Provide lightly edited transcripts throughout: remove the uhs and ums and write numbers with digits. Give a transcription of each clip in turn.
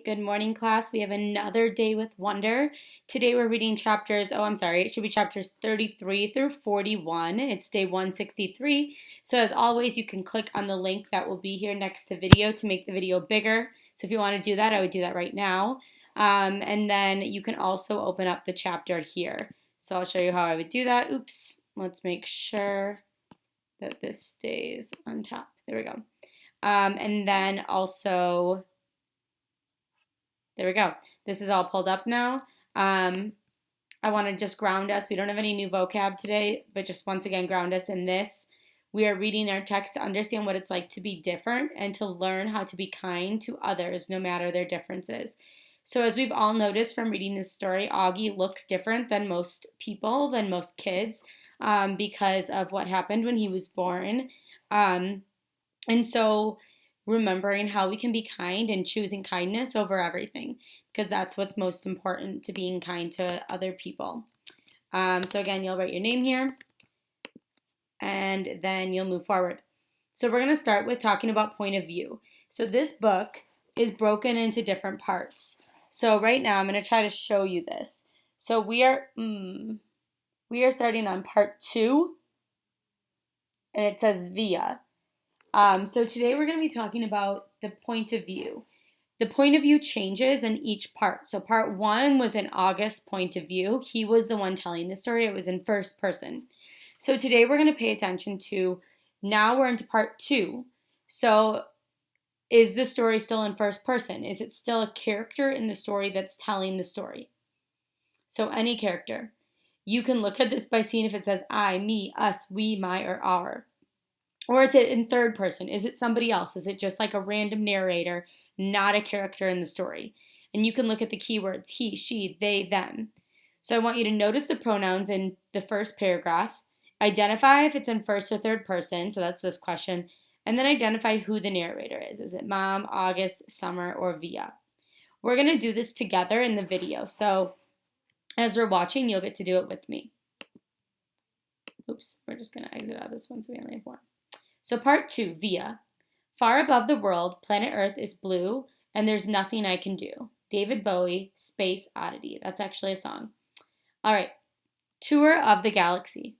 Good morning, class. We have another day with wonder. Today we're reading it should be chapters 33 through 41. It's day 163. So as always, you can click on the link that will be here next to video to make the video bigger. So if you want to do that, I would do that right now. And then you can also open up the chapter here. So I'll show you how I would do that. Oops, let's make sure that this stays on top. There we go. And then also, there we go. This is all pulled up now. I want to just ground us. We don't have any new vocab today, but just once again, ground us in this. We are reading our text to understand what it's like to be different and to learn how to be kind to others, no matter their differences. So as we've all noticed from reading this story, Augie looks different than most people, than most kids, because of what happened when he was born. And so remembering how we can be kind and choosing kindness over everything, because that's what's most important, to being kind to other people. So again, you'll write your name here, and then you'll move forward. So we're going to start with talking about point of view. So this book is broken into different parts. So right now I'm going to try to show you this. So we are starting on part 2, and it says via. So today we're going to be talking about the point of view. The point of view changes in each part. So part 1 was in August's point of view. He was the one telling the story. It was in first person. So today we're going to pay attention to, now we're into part 2. So is the story still in first person? Is it still a character in the story that's telling the story? So any character. You can look at this by seeing if it says I, me, us, we, my, or our. Or is it in third person? Is it somebody else? Is it just like a random narrator, not a character in the story? And you can look at the keywords he, she, they, them. So I want you to notice the pronouns in the first paragraph. Identify if it's in first or third person. So that's this question. And then identify who the narrator is. Is it Mom, August, Summer, or Via? We're going to do this together in the video. So as we're watching, you'll get to do it with me. Oops, we're just going to exit out of this one so we only have one. So part 2, via. Far above the world, planet Earth is blue, and there's nothing I can do. David Bowie, Space Oddity. That's actually a song. All right. Tour of the galaxy.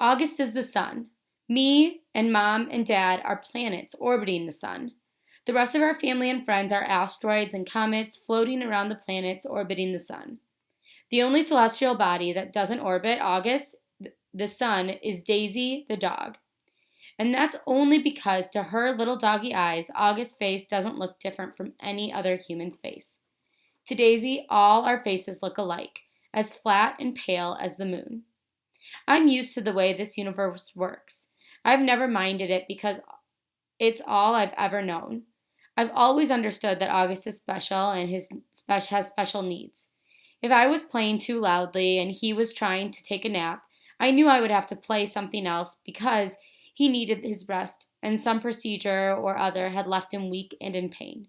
August is the sun. Me and Mom and Dad are planets orbiting the sun. The rest of our family and friends are asteroids and comets floating around the planets orbiting the sun. The only celestial body that doesn't orbit August, the sun, is Daisy the dog. And that's only because to her little doggy eyes, August's face doesn't look different from any other human's face. To Daisy, all our faces look alike, as flat and pale as the moon. I'm used to the way this universe works. I've never minded it because it's all I've ever known. I've always understood that August is special and has special needs. If I was playing too loudly and he was trying to take a nap, I knew I would have to play something else because he needed his rest, and some procedure or other had left him weak and in pain.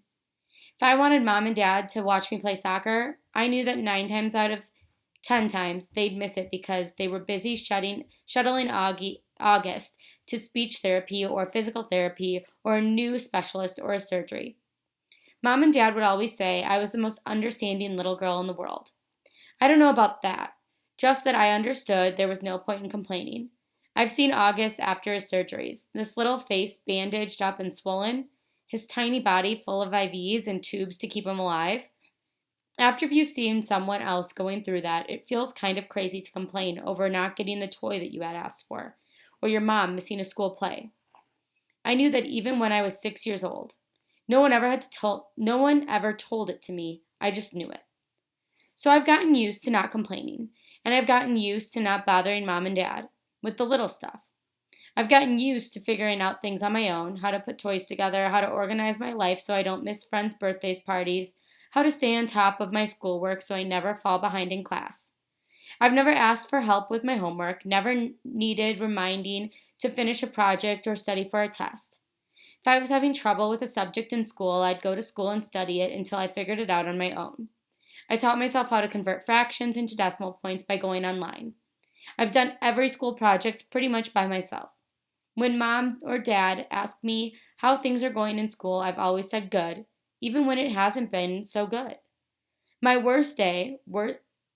If I wanted Mom and Dad to watch me play soccer, I knew that 9 times out of 10 times they'd miss it because they were busy shuttling August to speech therapy or physical therapy or a new specialist or a surgery. Mom and Dad would always say I was the most understanding little girl in the world. I don't know about that, just that I understood there was no point in complaining. I've seen August after his surgeries, this little face bandaged up and swollen, his tiny body full of IVs and tubes to keep him alive. After you've seen someone else going through that, it feels kind of crazy to complain over not getting the toy that you had asked for, or your mom missing a school play. I knew that even when I was 6 years old. No one ever told it to me. I just knew it. So I've gotten used to not complaining, and I've gotten used to not bothering Mom and Dad with the little stuff. I've gotten used to figuring out things on my own, how to put toys together, how to organize my life so I don't miss friends' birthdays parties, how to stay on top of my schoolwork so I never fall behind in class. I've never asked for help with my homework, never needed reminding to finish a project or study for a test. If I was having trouble with a subject in school, I'd go to school and study it until I figured it out on my own. I taught myself how to convert fractions into decimal points by going online. I've done every school project pretty much by myself. When Mom or Dad ask me how things are going in school, I've always said good, even when it hasn't been so good. My worst day,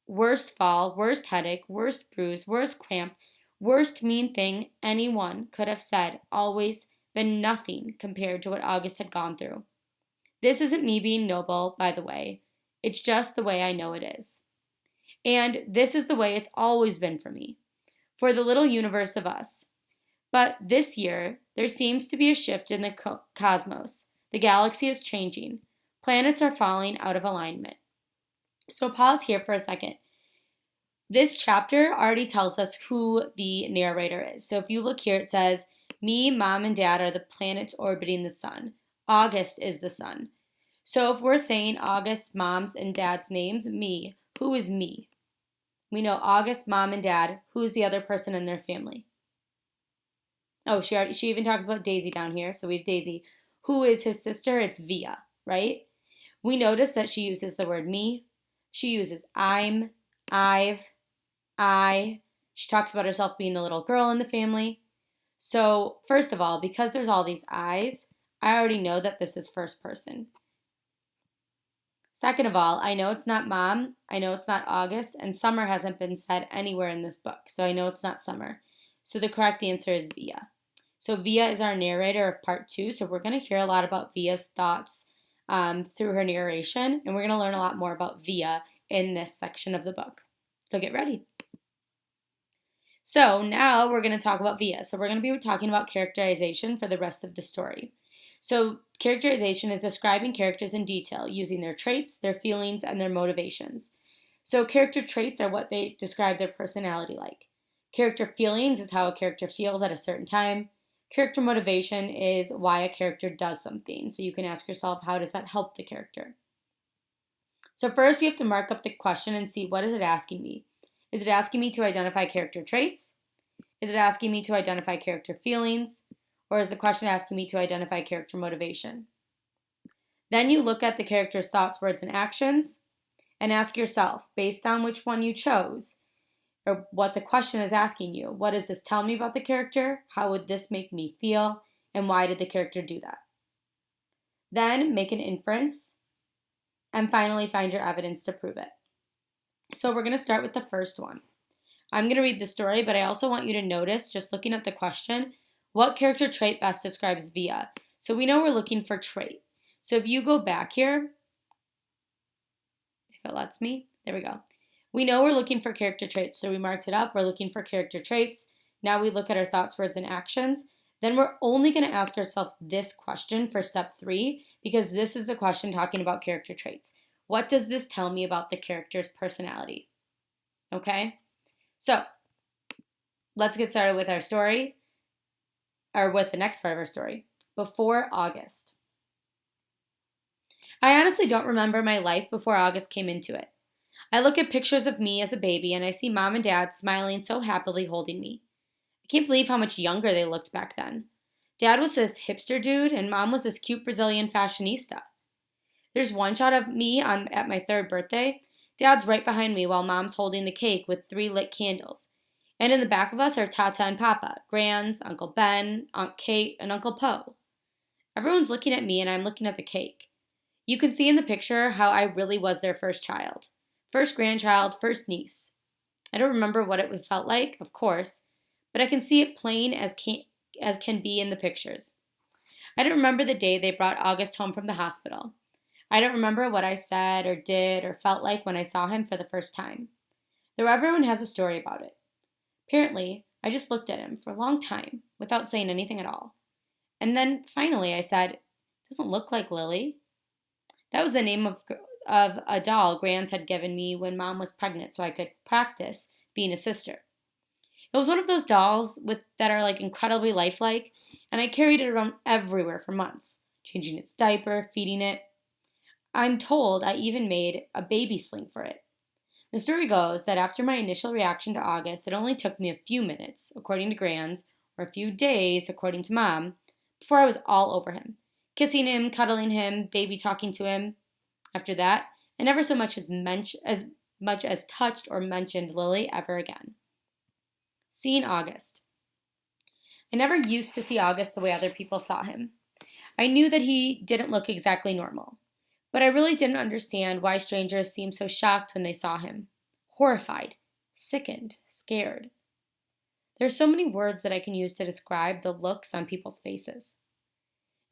worst fall, worst headache, worst bruise, worst cramp, worst mean thing anyone could have said, always been nothing compared to what August had gone through. This isn't me being noble, by the way. It's just the way I know it is. And this is the way it's always been for me, for the little universe of us. But this year, there seems to be a shift in the cosmos. The galaxy is changing. Planets are falling out of alignment. So pause here for a second. This chapter already tells us who the narrator is. So if you look here, it says, me, mom, and dad are the planets orbiting the sun. August is the sun. So if we're saying August, mom's, and dad's names, me, who is me? We know August, mom, and dad. Who's the other person in their family? Oh, she even talked about Daisy down here. So we have Daisy. Who is his sister? It's Via, right? We notice that she uses the word me. She uses I'm, I've, I. She talks about herself being the little girl in the family. So first of all, because there's all these I's, I already know that this is first person. Second of all, I know it's not mom, I know it's not August, and summer hasn't been said anywhere in this book, so I know it's not summer. So the correct answer is Via. So Via is our narrator of part 2, so we're going to hear a lot about Via's thoughts through her narration, and we're going to learn a lot more about Via in this section of the book. So get ready. So now we're going to talk about Via. So we're going to be talking about characterization for the rest of the story. So characterization is describing characters in detail using their traits, their feelings, and their motivations. So character traits are what they describe their personality like. Character feelings is how a character feels at a certain time. Character motivation is why a character does something. So you can ask yourself, how does that help the character? So first you have to mark up the question and see, what is it asking me? Is it asking me to identify character traits? Is it asking me to identify character feelings? Or is the question asking me to identify character motivation? Then you look at the character's thoughts, words, and actions and ask yourself, based on which one you chose, or what the question is asking you, what does this tell me about the character? How would this make me feel? And why did the character do that? Then make an inference, and finally find your evidence to prove it. So we're going to start with the first one. I'm going to read the story, but I also want you to notice, just looking at the question, what character trait best describes Via? So we know we're looking for trait. So if you go back here, if it lets me, there we go. We know we're looking for character traits, so we marked it up. We're looking for character traits. Now we look at our thoughts, words, and actions. Then we're only going to ask ourselves this question for step 3, because this is the question talking about character traits. What does this tell me about the character's personality? Okay? So let's get started with our story, or with the next part of our story. Before August. I honestly don't remember my life before August came into it. I look at pictures of me as a baby and I see mom and dad smiling so happily holding me. I can't believe how much younger they looked back then. Dad was this hipster dude and mom was this cute Brazilian fashionista. There's one shot of me at my 3rd birthday. Dad's right behind me while mom's holding the cake with 3 lit candles. And in the back of us are Tata and Papa, Grands, Uncle Ben, Aunt Kate, and Uncle Poe. Everyone's looking at me and I'm looking at the cake. You can see in the picture how I really was their first child. First grandchild, first niece. I don't remember what it felt like, of course, but I can see it plain as can be in the pictures. I don't remember the day they brought August home from the hospital. I don't remember what I said or did or felt like when I saw him for the first time. Though everyone has a story about it. Apparently, I just looked at him for a long time without saying anything at all. And then finally I said, "Doesn't look like Lily." That was the name of a doll Grands had given me when Mom was pregnant so I could practice being a sister. It was one of those dolls that are like incredibly lifelike, and I carried it around everywhere for months, changing its diaper, feeding it. I'm told I even made a baby sling for it. The story goes that after my initial reaction to August, it only took me a few minutes, according to Grands, or a few days, according to Mom, before I was all over him, kissing him, cuddling him, baby talking to him. After that, I never so much as touched or mentioned Lily ever again. Seeing August. I never used to see August the way other people saw him. I knew that he didn't look exactly normal. But I really didn't understand why strangers seemed so shocked when they saw him. Horrified, sickened, scared. There are so many words that I can use to describe the looks on people's faces.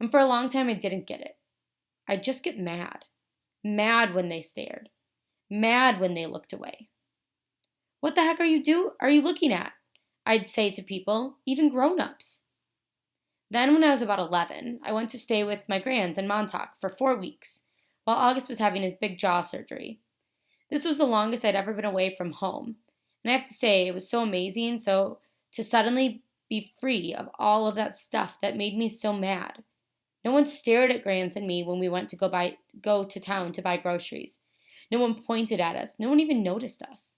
And for a long time, I didn't get it. I'd just get mad. Mad when they stared. Mad when they looked away. What the heck are you looking at? I'd say to people, even grown-ups. Then when I was about 11, I went to stay with my grands in Montauk for 4 weeks, while August was having his big jaw surgery. This was the longest I'd ever been away from home, and I have to say it was so amazing to suddenly be free of all of that stuff that made me so mad. No one stared at Grands and me when we went to go to town to buy groceries. No one pointed at us. No one even noticed us.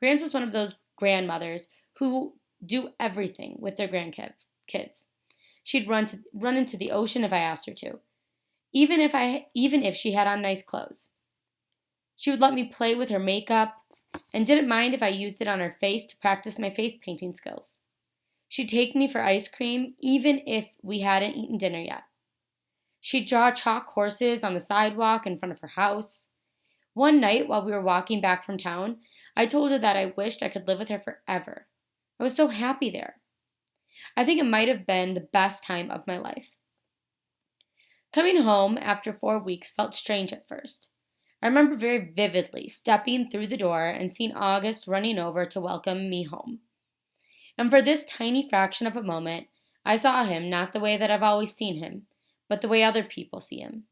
Grands was one of those grandmothers who do everything with their grandkids. She'd run into the ocean if I asked her to, even if she had on nice clothes. She would let me play with her makeup and didn't mind if I used it on her face to practice my face painting skills. She'd take me for ice cream even if we hadn't eaten dinner yet. She'd draw chalk horses on the sidewalk in front of her house. One night while we were walking back from town, I told her that I wished I could live with her forever. I was so happy there. I think it might have been the best time of my life. Coming home after 4 weeks felt strange at first. I remember very vividly stepping through the door and seeing August running over to welcome me home. And for this tiny fraction of a moment, I saw him not the way that I've always seen him, but the way other people see him.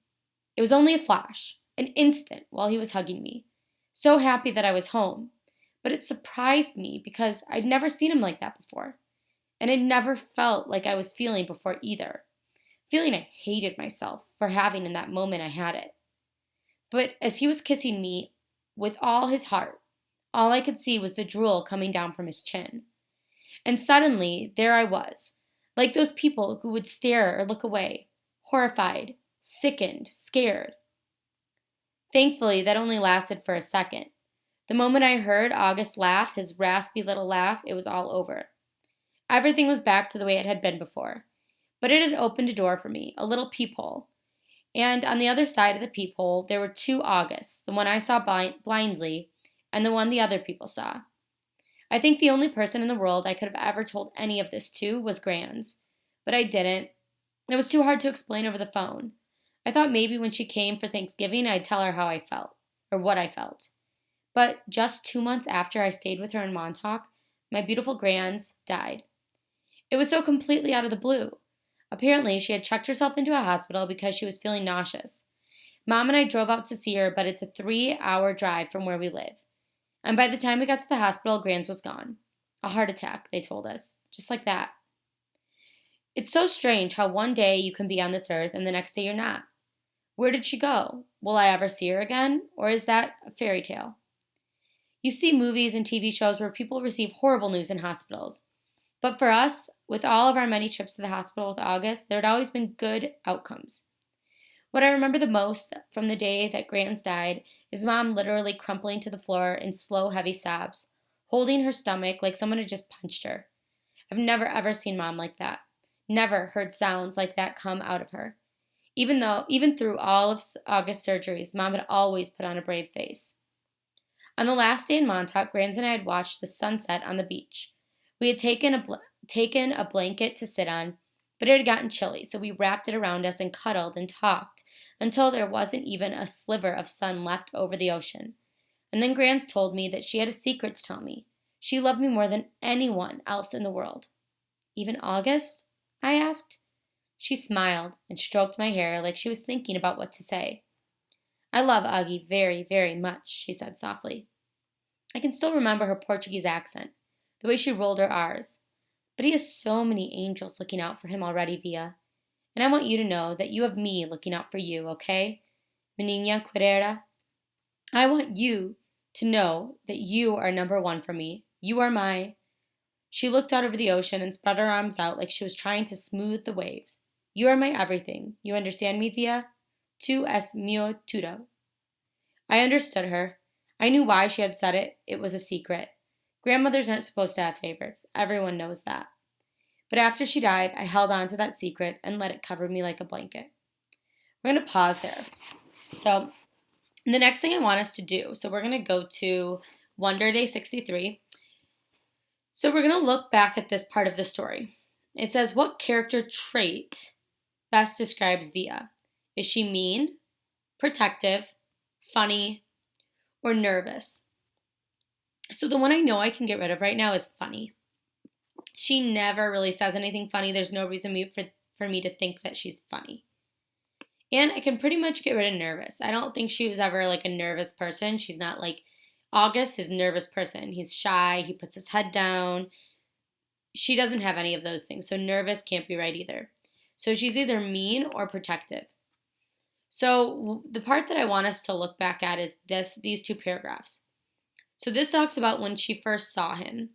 It was only a flash, an instant while he was hugging me. So happy that I was home, but it surprised me because I'd never seen him like that before. And it never felt like I was feeling before either. Feeling I hated myself for having in that moment I had it. But as he was kissing me with all his heart, all I could see was the drool coming down from his chin. And suddenly, there I was, like those people who would stare or look away, horrified, sickened, scared. Thankfully, that only lasted for a second. The moment I heard August laugh, his raspy little laugh, it was all over. Everything was back to the way it had been before. But it had opened a door for me, a little peephole. And on the other side of the peephole, there were 2 Augusts, the one I saw blindly and the one the other people saw. I think the only person in the world I could have ever told any of this to was Grands. But I didn't. It was too hard to explain over the phone. I thought maybe when she came for Thanksgiving, I'd tell her how I felt, or what I felt. But just 2 months after I stayed with her in Montauk, my beautiful Grands died. It was so completely out of the blue. Apparently, she had checked herself into a hospital because she was feeling nauseous. Mom and I drove out to see her, but it's a 3-hour drive from where we live. And by the time we got to the hospital, Grands was gone. A heart attack, they told us. Just like that. It's so strange how one day you can be on this earth and the next day you're not. Where did she go? Will I ever see her again? Or is that a fairy tale? You see movies and TV shows where people receive horrible news in hospitals. But for us, with all of our many trips to the hospital with August, there had always been good outcomes. What I remember the most from the day that Grands died is Mom literally crumpling to the floor in slow, heavy sobs, holding her stomach like someone had just punched her. I've never ever seen Mom like that. Never heard sounds like that come out of her. Even through all of August's surgeries, Mom had always put on a brave face. On the last day in Montauk, Grands and I had watched the sunset on the beach. We had taken a blanket to sit on, but it had gotten chilly, so we wrapped it around us and cuddled and talked until there wasn't even a sliver of sun left over the ocean. And then Grands told me that she had a secret to tell me. She loved me more than anyone else in the world. Even August? I asked. She smiled and stroked my hair like she was thinking about what to say. I love Augie very, very much, she said softly. I can still remember her Portuguese accent, the way she rolled her R's. But he has so many angels looking out for him already, Via. And I want you to know that you have me looking out for you, okay? Menina Querera. I want you to know that you are number 1 for me. You are my... She looked out over the ocean and spread her arms out like she was trying to smooth the waves. You are my everything. You understand me, Via? Tu es mio todo. I understood her. I knew why she had said it. It was a secret. Grandmothers aren't supposed to have favorites. Everyone knows that. But after she died, I held on to that secret and let it cover me like a blanket. We're going to pause there. So the next thing I want us to do, so we're going to go to Wonder Day 63. So we're going to look back at this part of the story. It says, what character trait best describes Via? Is she mean, protective, funny, or nervous? So the one I know I can get rid of right now is funny. She never really says anything funny. There's no reason for me to think that she's funny. And I can pretty much get rid of nervous. I don't think she was ever like a nervous person. She's not like August is a nervous person. He's shy. He puts his head down. She doesn't have any of those things. So nervous can't be right either. So she's either mean or protective. So the part that I want us to look back at is these two paragraphs. So this talks about when she first saw him.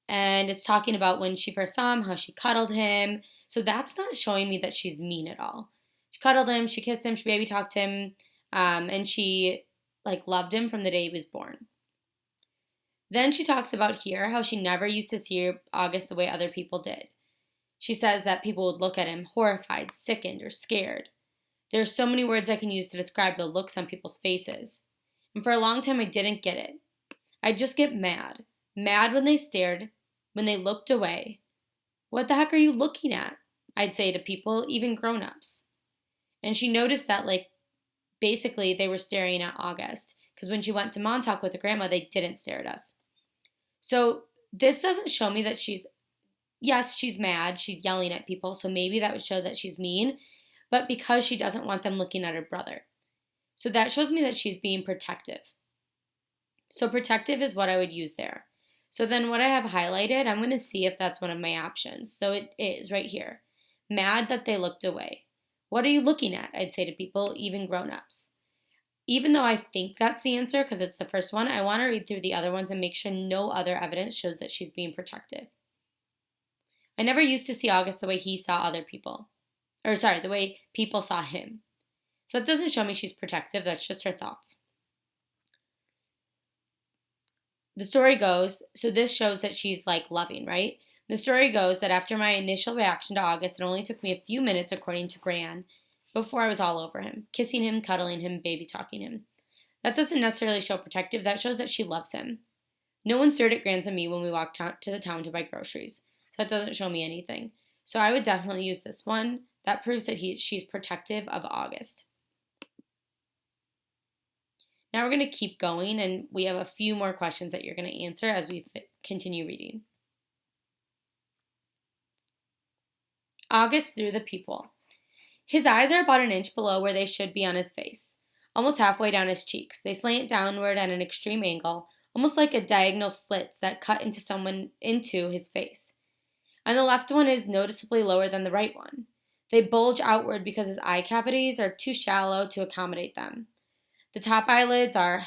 And it's talking about when she first saw him, how she cuddled him. So that's not showing me that she's mean at all. She cuddled him, she kissed him, she baby talked him, and she loved him from the day he was born. Then she talks about here how she never used to see August the way other people did. She says that people would look at him horrified, sickened, or scared. There are so many words I can use to describe the looks on people's faces. And for a long time I didn't get it. I'd just get mad. Mad when they stared, when they looked away. What the heck are you looking at? I'd say to people, even grown-ups. And she noticed that, basically they were staring at August. Because when she went to Montauk with her grandma, they didn't stare at us. So this doesn't show me that she's mad. She's yelling at people. So maybe that would show that she's mean. But because she doesn't want them looking at her brother. So that shows me that she's being protective. So protective is what I would use there. So then what I have highlighted, I'm going to see if that's one of my options. So it is right here. Mad that they looked away. What are you looking at? I'd say to people, even grown-ups. Even though I think that's the answer because it's the first one, I want to read through the other ones and make sure no other evidence shows that she's being protective. I never used to see August the way he saw other people. The way people saw him. So it doesn't show me she's protective, that's just her thoughts. The story goes, so this shows that she's loving, right? The story goes that after my initial reaction to August, it only took me a few minutes, according to Gran, before I was all over him, kissing him, cuddling him, baby talking him. That doesn't necessarily show protective, that shows that she loves him. No one stared at Grans and me when we walked to the town to buy groceries, so that doesn't show me anything. So I would definitely use this one. That proves that she's protective of August. Now we're going to keep going, and we have a few more questions that you're going to answer as we continue reading. August through the people. His eyes are about an inch below where they should be on his face, almost halfway down his cheeks. They slant downward at an extreme angle, almost like a diagonal slits that cut into his face. And the left one is noticeably lower than the right one. They bulge outward because his eye cavities are too shallow to accommodate them. The top eyelids are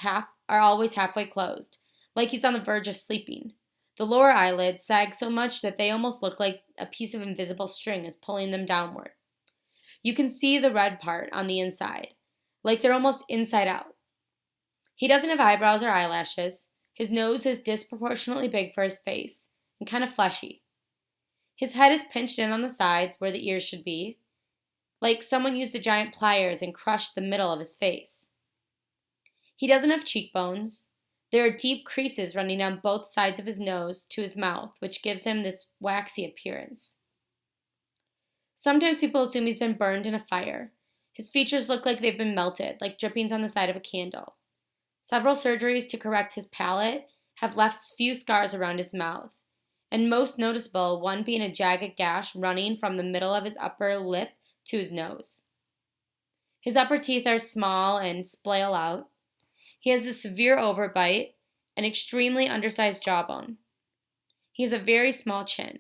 always halfway closed, like he's on the verge of sleeping. The lower eyelids sag so much that they almost look like a piece of invisible string is pulling them downward. You can see the red part on the inside, like they're almost inside out. He doesn't have eyebrows or eyelashes. His nose is disproportionately big for his face and kind of fleshy. His head is pinched in on the sides where the ears should be, like someone used a giant pliers and crushed the middle of his face. He doesn't have cheekbones. There are deep creases running down both sides of his nose to his mouth, which gives him this waxy appearance. Sometimes people assume he's been burned in a fire. His features look like they've been melted, like drippings on the side of a candle. Several surgeries to correct his palate have left few scars around his mouth, and most noticeable, one being a jagged gash running from the middle of his upper lip to his nose. His upper teeth are small and splay out. He has a severe overbite, an extremely undersized jawbone. He has a very small chin.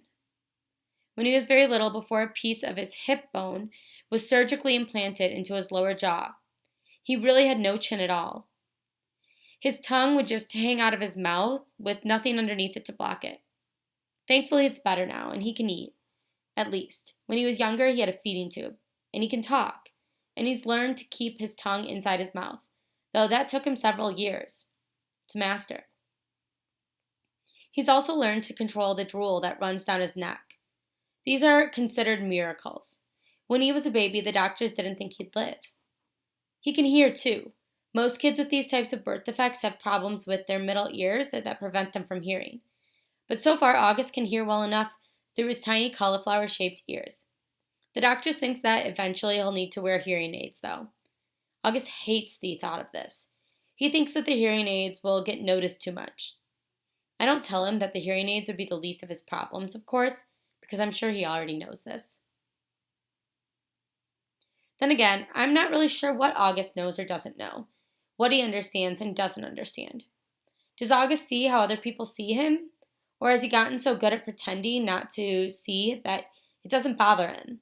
When he was very little, before a piece of his hip bone was surgically implanted into his lower jaw, he really had no chin at all. His tongue would just hang out of his mouth with nothing underneath it to block it. Thankfully, it's better now, and he can eat, at least. When he was younger, he had a feeding tube, and he can talk, and he's learned to keep his tongue inside his mouth, though that took him several years to master. He's also learned to control the drool that runs down his neck. These are considered miracles. When he was a baby, the doctors didn't think he'd live. He can hear too. Most kids with these types of birth defects have problems with their middle ears that prevent them from hearing. But so far, August can hear well enough through his tiny cauliflower-shaped ears. The doctor thinks that eventually he'll need to wear hearing aids, though. August hates the thought of this. He thinks that the hearing aids will get noticed too much. I don't tell him that the hearing aids would be the least of his problems, of course, because I'm sure he already knows this. Then again, I'm not really sure what August knows or doesn't know, what he understands and doesn't understand. Does August see how other people see him? Or has he gotten so good at pretending not to see that it doesn't bother him?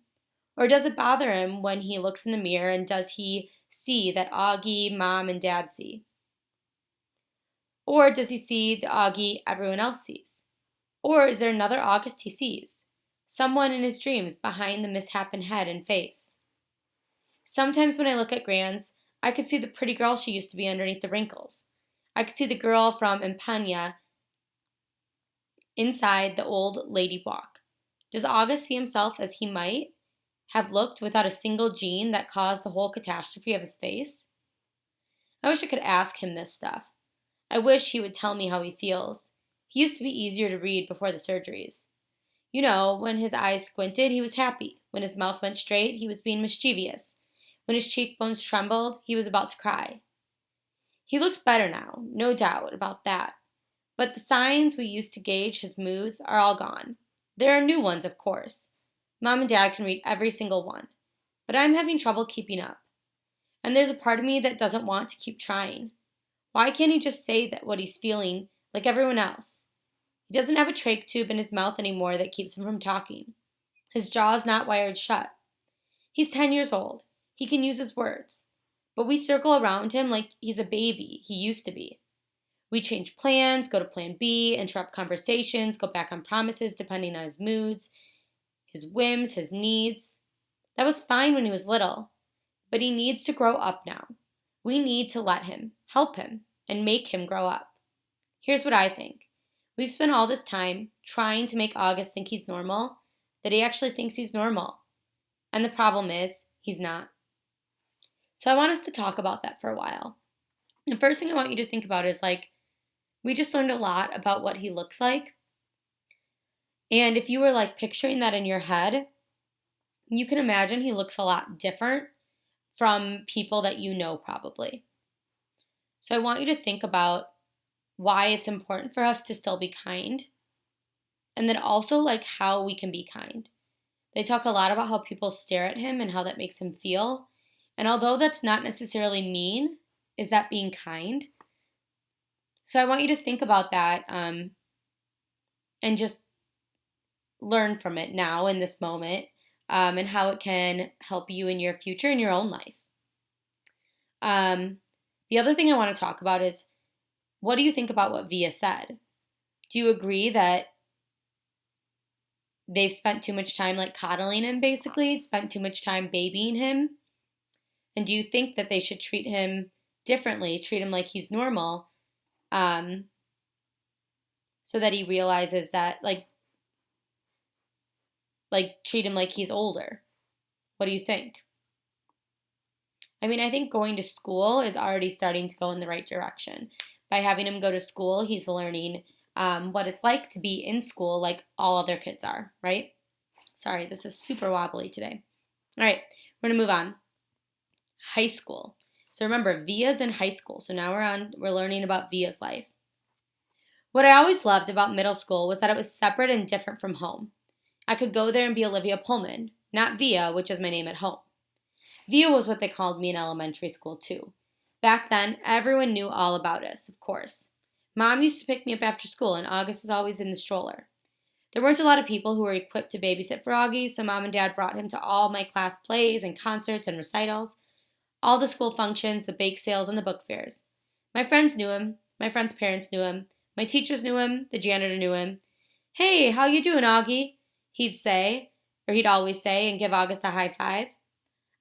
Or does it bother him when he looks in the mirror and does he see that Augie, Mom, and Dad see? Or does he see the Augie everyone else sees? Or is there another August he sees? Someone in his dreams behind the misshapen head and face? Sometimes when I look at Grands, I could see the pretty girl she used to be underneath the wrinkles. I could see the girl from Empania inside the old lady walk. Does August see himself as he might have looked without a single gene that caused the whole catastrophe of his face? I wish I could ask him this stuff. I wish he would tell me how he feels. He used to be easier to read before the surgeries. You know, when his eyes squinted, he was happy. When his mouth went straight, he was being mischievous. When his cheekbones trembled, he was about to cry. He looks better now, no doubt about that. But the signs we used to gauge his moods are all gone. There are new ones, of course. Mom and Dad can read every single one. But I'm having trouble keeping up. And there's a part of me that doesn't want to keep trying. Why can't he just say that what he's feeling like everyone else? He doesn't have a trach tube in his mouth anymore that keeps him from talking. His jaw's not wired shut. He's 10 years old. He can use his words. But we circle around him like he's a baby he used to be. We change plans, go to plan B, interrupt conversations, go back on promises depending on his moods, his whims, his needs. That was fine when he was little. But he needs to grow up now. We need to let him, help him, and make him grow up. Here's what I think. We've spent all this time trying to make August think he's normal, that he actually thinks he's normal. And the problem is, he's not. So I want us to talk about that for a while. The first thing I want you to think about is we just learned a lot about what he looks like. And if you were picturing that in your head, you can imagine he looks a lot different from people that you know probably. So I want you to think about why it's important for us to still be kind. And then also how we can be kind. They talk a lot about how people stare at him and how that makes him feel. And although that's not necessarily mean, is that being kind? So I want you to think about that and just learn from it now in this moment and how it can help you in your future, in your own life. The other thing I want to talk about is, what do you think about what Via said? Do you agree that they've spent too much time coddling him, basically, spent too much time babying him? And do you think that they should treat him differently, treat him like he's normal, so that he realizes that, treat him like he's older? What do you think? I mean, I think going to school is already starting to go in the right direction. By having him go to school, he's learning what it's like to be in school like all other kids are, right? Sorry, this is super wobbly today. All right, we're going to move on. High school. So remember, Via's in high school. So now we're learning about Via's life. What I always loved about middle school was that it was separate and different from home. I could go there and be Olivia Pullman, not Via, which is my name at home. Via was what they called me in elementary school too. Back then, everyone knew all about us, of course. Mom used to pick me up after school, and August was always in the stroller. There weren't a lot of people who were equipped to babysit for Augie, so Mom and Dad brought him to all my class plays and concerts and recitals, all the school functions, the bake sales, and the book fairs. My friends knew him. My friends' parents knew him. My teachers knew him. The janitor knew him. "Hey, how you doing, Augie?" He'd always say, and give August a high five.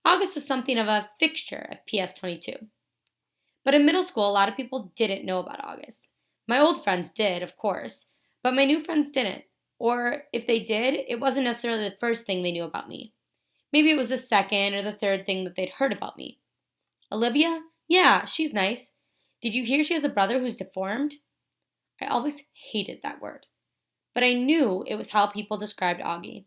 August was something of a fixture at PS 22. But in middle school, a lot of people didn't know about August. My old friends did, of course, but my new friends didn't. Or if they did, it wasn't necessarily the first thing they knew about me. Maybe it was the second or the third thing that they'd heard about me. Olivia? Yeah, she's nice. Did you hear she has a brother who's deformed? I always hated that word, but I knew it was how people described Augie.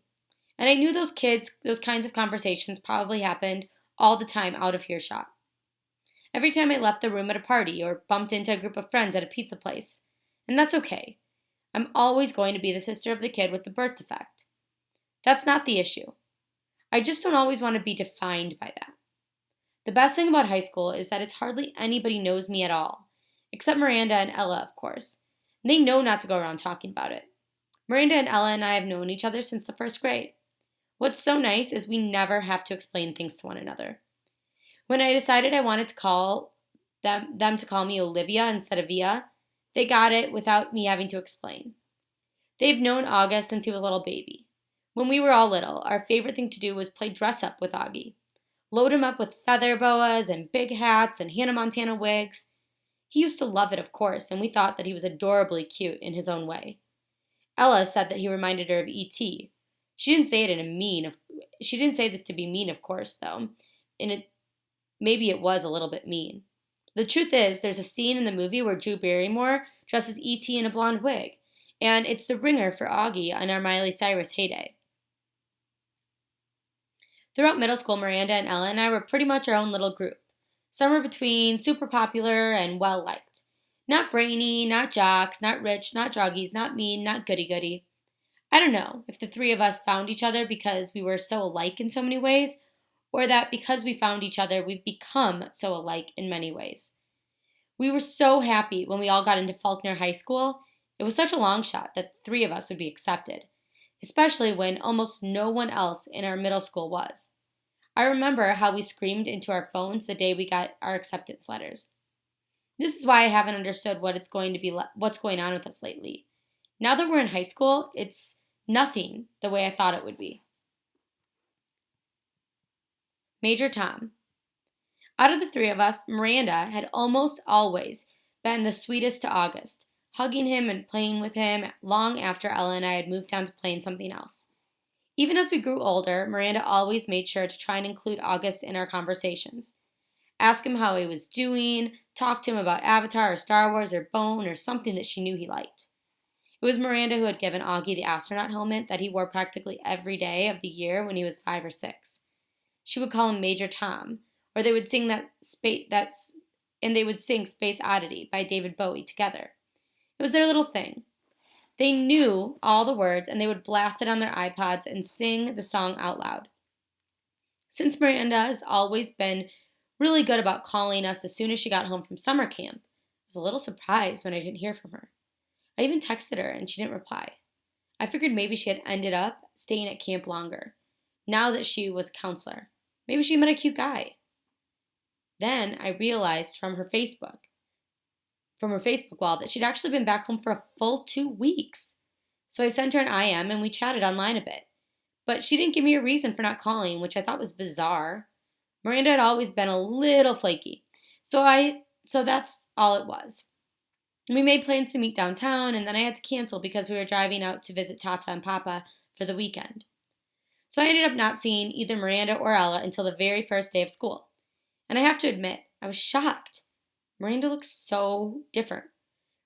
And I knew those kinds of conversations probably happened all the time out of earshot. Every time I left the room at a party or bumped into a group of friends at a pizza place. And that's okay. I'm always going to be the sister of the kid with the birth defect. That's not the issue. I just don't always want to be defined by that. The best thing about high school is that it's hardly anybody knows me at all, except Miranda and Ella, of course. And they know not to go around talking about it. Miranda and Ella and I have known each other since the first grade. What's so nice is we never have to explain things to one another. When I decided I wanted to call them to call me Olivia instead of Via, they got it without me having to explain. They've known August since he was a little baby. When we were all little, our favorite thing to do was play dress up with Augie. Load him up with feather boas and big hats and Hannah Montana wigs. He used to love it, of course, and we thought that he was adorably cute in his own way. Ella said that he reminded her of E.T. She didn't say this to be mean, of course, though. Maybe it was a little bit mean. The truth is, there's a scene in the movie where Drew Barrymore dresses E.T. in a blonde wig, and it's the ringer for Augie in our Miley Cyrus heyday. Throughout middle school, Miranda and Ella and I were pretty much our own little group, somewhere between super popular and well-liked. Not brainy, not jocks, not rich, not druggies, not mean, not goody-goody. I don't know if the three of us found each other because we were so alike in so many ways, or that because we found each other, we've become so alike in many ways. We were so happy when we all got into Faulkner High School. It was such a long shot that the three of us would be accepted, especially when almost no one else in our middle school was. I remember how we screamed into our phones the day we got our acceptance letters. This is why I haven't understood what's going on with us lately. Now that we're in high school, it's nothing the way I thought it would be. Major Tom. Out of the three of us, Miranda had almost always been the sweetest to August, hugging him and playing with him long after Ella and I had moved on to playing something else. Even as we grew older, Miranda always made sure to try and include August in our conversations. Ask him how he was doing, talk to him about Avatar or Star Wars or Bone or something that she knew he liked. It was Miranda who had given Augie the astronaut helmet that he wore practically every day of the year when he was 5 or 6. She would call him Major Tom, or they would sing Space Oddity by David Bowie together. It was their little thing. They knew all the words and they would blast it on their iPods and sing the song out loud. Since Miranda has always been really good about calling us as soon as she got home from summer camp, I was a little surprised when I didn't hear from her. I even texted her and she didn't reply. I figured maybe she had ended up staying at camp longer, now that she was a counselor. Maybe she met a cute guy. Then I realized from her Facebook wall that she'd actually been back home for a full 2 weeks. So I sent her an IM and we chatted online a bit. But she didn't give me a reason for not calling, which I thought was bizarre. Miranda had always been a little flaky. So that's all it was. We made plans to meet downtown, and then I had to cancel because we were driving out to visit Tata and Papa for the weekend. So I ended up not seeing either Miranda or Ella until the very first day of school. And I have to admit, I was shocked. Miranda looked so different.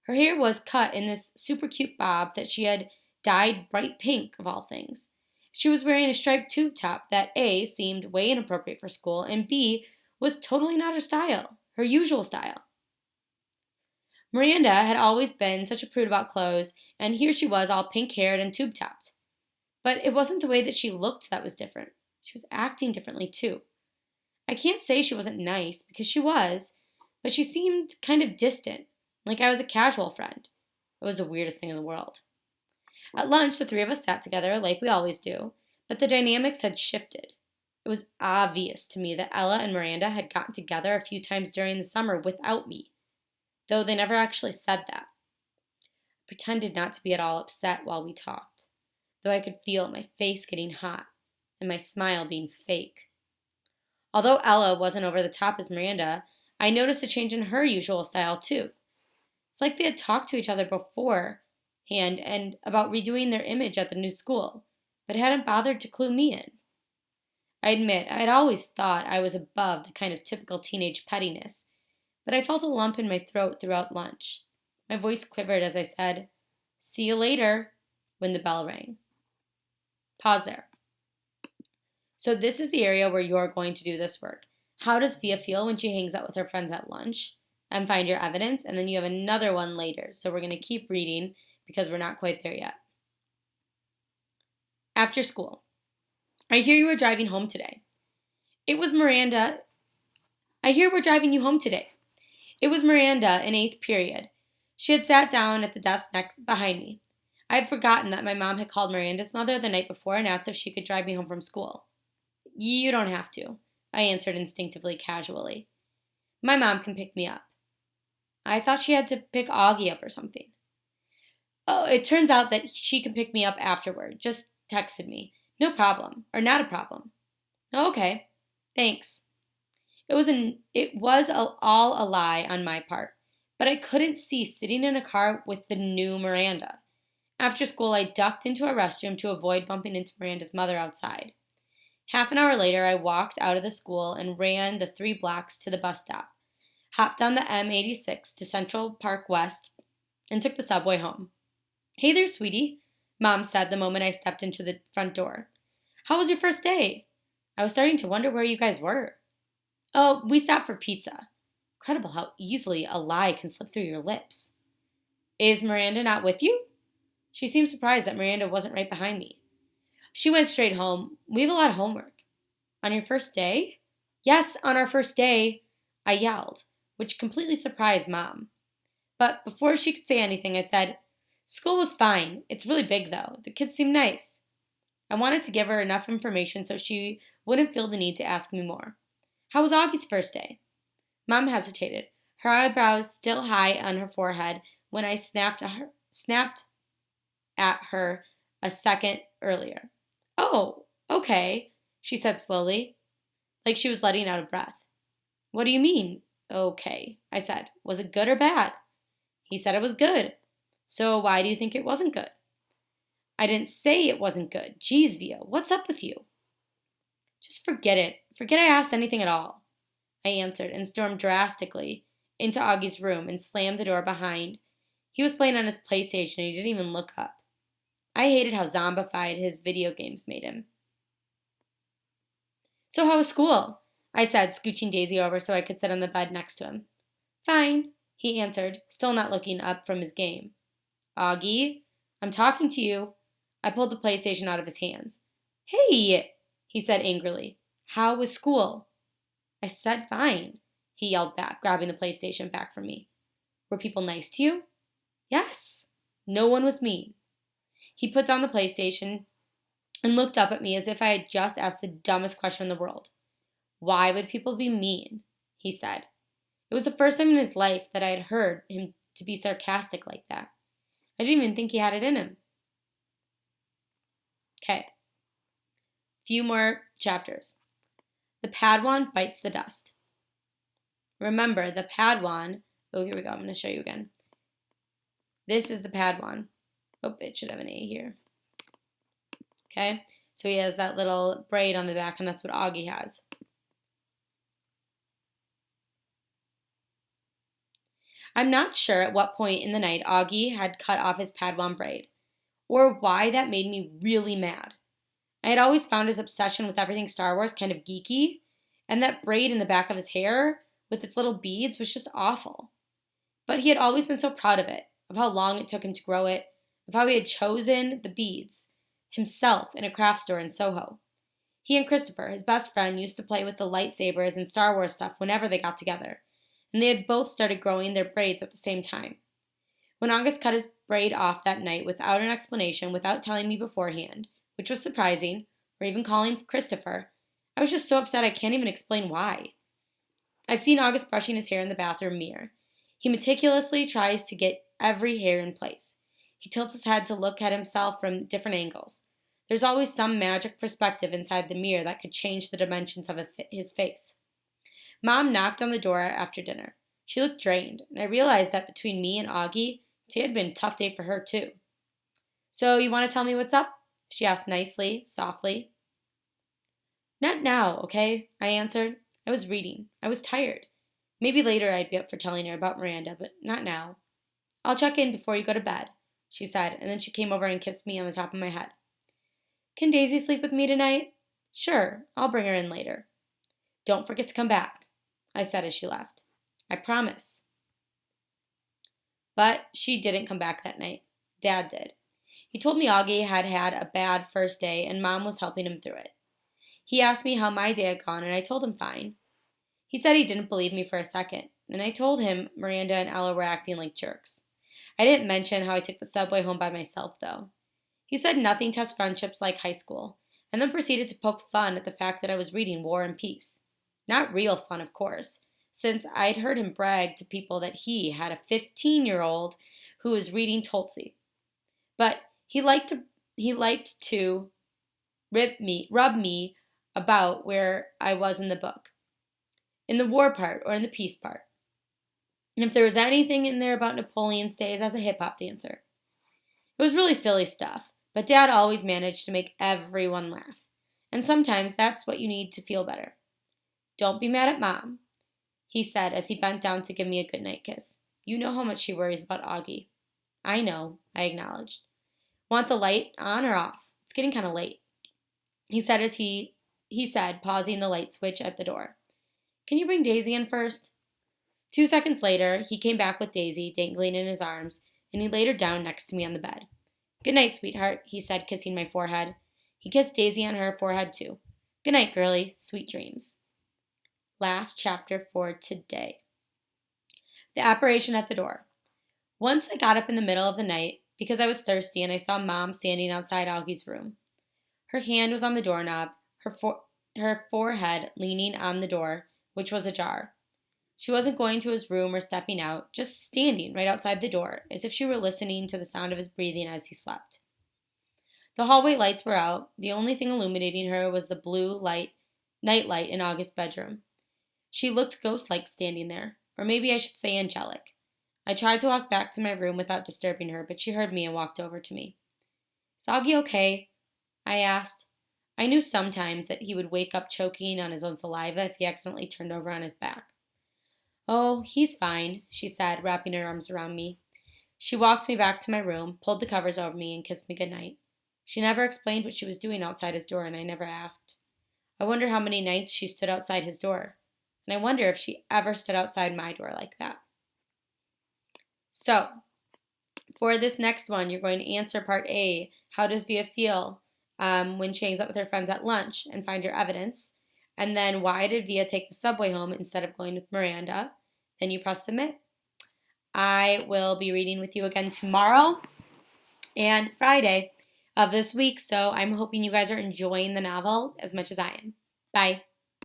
Her hair was cut in this super cute bob that she had dyed bright pink, of all things. She was wearing a striped tube top that A, seemed way inappropriate for school, and B, was totally not her usual style. Miranda had always been such a prude about clothes, and here she was all pink-haired and tube-topped. But it wasn't the way that she looked that was different. She was acting differently, too. I can't say she wasn't nice, because she was, but she seemed kind of distant, like I was a casual friend. It was the weirdest thing in the world. At lunch, the three of us sat together, like we always do, but the dynamics had shifted. It was obvious to me that Ella and Miranda had gotten together a few times during the summer without me, though they never actually said that. I pretended not to be at all upset while we talked, though I could feel my face getting hot and my smile being fake. Although Ella wasn't over the top as Miranda, I noticed a change in her usual style too. It's like they had talked to each other beforehand and about redoing their image at the new school, but hadn't bothered to clue me in. I admit, I'd always thought I was above the kind of typical teenage pettiness, but I felt a lump in my throat throughout lunch. My voice quivered as I said, "See you later," when the bell rang. Pause there. So this is the area where you're going to do this work. How does Via feel when she hangs out with her friends at lunch? And find your evidence, and then you have another one later. So we're going to keep reading because we're not quite there yet. After school. I hear you were driving home today. It was Miranda. I hear we're driving you home today. It was Miranda in 8th period. She had sat down at the desk next behind me. I had forgotten that my mom had called Miranda's mother the night before and asked if she could drive me home from school. You don't have to, I answered instinctively, casually. My mom can pick me up. I thought she had to pick Augie up or something. Oh, it turns out that she can pick me up afterward. Just texted me. No problem, or not a problem. Oh, okay, thanks. It was all a lie on my part, but I couldn't cease sitting in a car with the new Miranda. After school, I ducked into a restroom to avoid bumping into Miranda's mother outside. Half an hour later, I walked out of the school and ran the 3 blocks to the bus stop, hopped on the M86 to Central Park West, and took the subway home. Hey there, sweetie, Mom said the moment I stepped into the front door. How was your first day? I was starting to wonder where you guys were. Oh, we stopped for pizza. Incredible how easily a lie can slip through your lips. Is Miranda not with you? She seemed surprised that Miranda wasn't right behind me. She went straight home. We have a lot of homework. On your first day? Yes, on our first day, I yelled, which completely surprised Mom. But before she could say anything, I said, School was fine. It's really big, though. The kids seem nice. I wanted to give her enough information so she wouldn't feel the need to ask me more. How was Augie's first day? Mom hesitated, her eyebrows still high on her forehead when I snapped at her a second earlier. Oh, okay, she said slowly, like she was letting out a breath. What do you mean, okay? I said. Was it good or bad? He said it was good. So why do you think it wasn't good? I didn't say it wasn't good. Geez, Via, what's up with you? Just forget it. Forget I asked anything at all, I answered and stormed drastically into Augie's room and slammed the door behind. He was playing on his PlayStation and he didn't even look up. I hated how zombified his video games made him. So how was school? I said, scooching Daisy over so I could sit on the bed next to him. Fine, he answered, still not looking up from his game. Augie, I'm talking to you. I pulled the PlayStation out of his hands. Hey, he said angrily. How was school? I said fine, he yelled back, grabbing the PlayStation back from me. Were people nice to you? Yes. No one was mean. He put down the PlayStation and looked up at me as if I had just asked the dumbest question in the world. Why would people be mean? He said. It was the first time in his life that I had heard him to be sarcastic like that. I didn't even think he had it in him. Okay. Few more chapters. The Padawan bites the dust. Remember, the Padawan... Oh, here we go. I'm going to show you again. This is the Padawan. Oh, it should have an A here. Okay? So he has that little braid on the back, and that's what Augie has. I'm not sure at what point in the night Augie had cut off his Padawan braid, or why that made me really mad. I had always found his obsession with everything Star Wars kind of geeky, and that braid in the back of his hair with its little beads was just awful. But he had always been so proud of it, of how long it took him to grow it, of how he had chosen the beads himself in a craft store in Soho. He and Christopher, his best friend, used to play with the lightsabers and Star Wars stuff whenever they got together, and they had both started growing their braids at the same time. When August cut his braid off that night without an explanation, without telling me beforehand, which was surprising, or even calling Christopher, I was just so upset I can't even explain why. I've seen August brushing his hair in the bathroom mirror. He meticulously tries to get every hair in place. He tilts his head to look at himself from different angles. There's always some magic perspective inside the mirror that could change the dimensions of his face. Mom knocked on the door after dinner. She looked drained, and I realized that between me and Augie, today had been a tough day for her, too. So, you want to tell me what's up? She asked nicely, softly. Not now, okay? I answered. I was reading. I was tired. Maybe later I'd be up for telling her about Miranda, but not now. I'll check in before you go to bed, she said, and then she came over and kissed me on the top of my head. Can Daisy sleep with me tonight? Sure, I'll bring her in later. Don't forget to come back, I said as she left. I promise. But she didn't come back that night. Dad did. He told me Augie had had a bad first day and Mom was helping him through it. He asked me how my day had gone and I told him fine. He said he didn't believe me for a second, and I told him Miranda and Ella were acting like jerks. I didn't mention how I took the subway home by myself, though. He said nothing tests friendships like high school, and then proceeded to poke fun at the fact that I was reading War and Peace. Not real fun, of course, since I'd heard him brag to people that he had a 15-year-old who was reading Tulsi. But he liked to rub me about where I was in the book. In the war part or in the peace part. And if there was anything in there about Napoleon's days as a hip-hop dancer. It was really silly stuff, but Dad always managed to make everyone laugh. And sometimes that's what you need to feel better. Don't be mad at Mom, he said as he bent down to give me a goodnight kiss. You know how much she worries about Augie. I know, I acknowledged. Want the light on or off? It's getting kind of late. He said as he said, pausing the light switch at the door. Can you bring Daisy in first? 2 seconds later, he came back with Daisy dangling in his arms, and he laid her down next to me on the bed. Good night, sweetheart, he said, kissing my forehead. He kissed Daisy on her forehead, too. Good night, girlie. Sweet dreams. Last chapter for today. The apparition at the door. Once I got up in the middle of the night because I was thirsty and I saw Mom standing outside Augie's room. Her hand was on the doorknob, her forehead leaning on the door, which was ajar. She wasn't going to his room or stepping out, just standing right outside the door, as if she were listening to the sound of his breathing as he slept. The hallway lights were out. The only thing illuminating her was the blue night light in August's bedroom. She looked ghost-like standing there, or maybe I should say angelic. I tried to walk back to my room without disturbing her, but she heard me and walked over to me. Is Augie okay? I asked. I knew sometimes that he would wake up choking on his own saliva if he accidentally turned over on his back. Oh, he's fine, she said, wrapping her arms around me. She walked me back to my room, pulled the covers over me, and kissed me goodnight. She never explained what she was doing outside his door, and I never asked. I wonder how many nights she stood outside his door, and I wonder if she ever stood outside my door like that. So, for this next one, you're going to answer part A. How does Via feel when she hangs out with her friends at lunch, and find your evidence? And then why did Via take the subway home instead of going with Miranda? Then you press submit. I will be reading with you again tomorrow and Friday of this week, so I'm hoping you guys are enjoying the novel as much as I am. Bye.